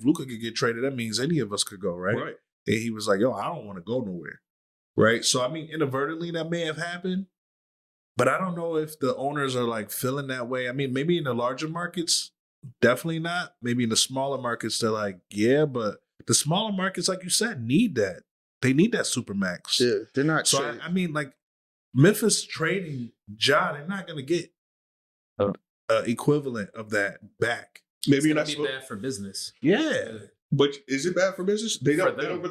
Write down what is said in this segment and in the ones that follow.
Luka could get traded, that means any of us could go, right? Right. And he was like, yo, I don't want to go nowhere. Right. So, I mean, inadvertently, that may have happened. But I don't know if the owners are like feeling that way. I mean, maybe in the larger markets, definitely not. Maybe in the smaller markets, they're like, yeah, but the smaller markets, like you said, need that. They need that supermax. Yeah, they're not. So, I mean, like Memphis trading Ja, they're not going to get equivalent of that back. Maybe you're It's not gonna be bad for business. Yeah. But is it bad for business? They don't. For They don't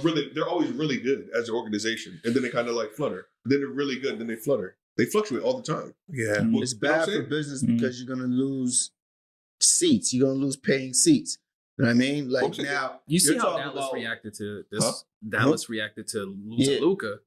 really. They're always really good as an organization, and then they kind of like flutter. Then they're really good, then they flutter. They fluctuate all the time. Yeah. Well, It's you know what I'm bad for saying? business Mhm. because you're gonna lose seats. You're gonna lose paying seats. You know what I mean? Like Okay. now, You see you're how talking Dallas about- reacted to this? Huh? Dallas reacted to losing Yeah. Luka.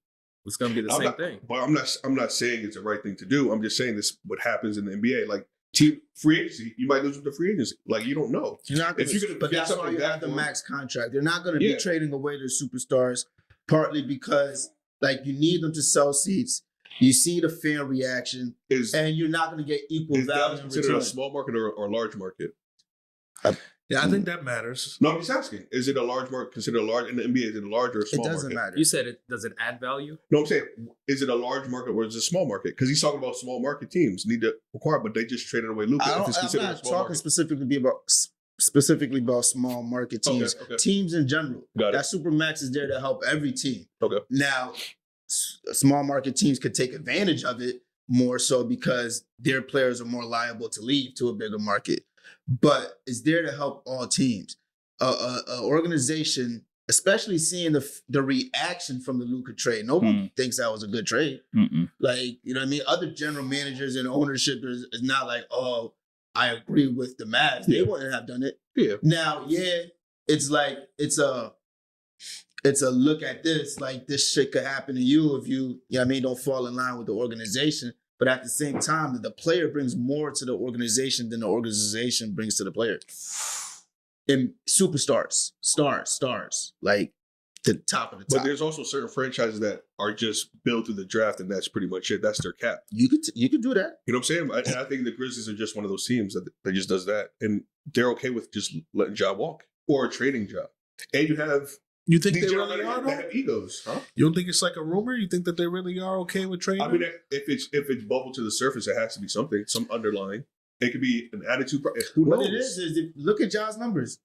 It's going to be the same thing. But I'm not saying it's the right thing to do. I'm just saying this what happens in the NBA. Like team free agency, you might lose with the free agency. Like you don't know. You're not gonna, If you're gonna but get that's why something you back have the for 'em- max contract. They're not going to Yeah. be trading away their superstars, partly because like you need them to sell seats. You see the fan reaction, Is and you're not going to get equal is value Dallas in considered return. a small market or a large market? Yeah, I think that matters. No, I'm just asking. Is it a large market? Considered a large in the NBA? Is it a large or a It small doesn't market? matter. You said it. Does it add value? No, I'm saying, is it a large market or is it a small market? Because he's talking about small market teams need to acquire, but they just traded away Luka. I If don't, it's I'm considered a not small talking market. specifically about small market teams. Okay. Teams in general. Got it. That supermax is there to help every team. Okay. Now, small market teams could take advantage of it more so because their players are more liable to leave to a bigger market. But it's there to help all teams. A organization, especially seeing the reaction from the Luka trade, nobody thinks that was a good trade. Mm-mm. Like, you know what I mean? Other general managers and ownership is not like, oh, I agree with the Mavs. They Yeah. wouldn't have done it. Yeah. Now, it's like it's a look at this, like this shit could happen to you if you know what I mean, don't fall in line with the organization. But at the same time, the player brings more to the organization than the organization brings to the player. And superstars, stars, like the top of the But top. there's also certain franchises that are just built through the draft, and that's pretty much it. That's their cap. You could do that. You know what I'm saying? And I think the Grizzlies are just one of those teams that just does that, and they're okay with just letting Ja walk or trading Ja. And you have You think these they general really are, managers that though? have egos, huh? You don't think it's like a rumor? You think that they really are okay with trading? I mean, if it's bubbled to the surface, it has to be something, some underlying. It could be an attitude. Who knows? What it is look at Ja's numbers.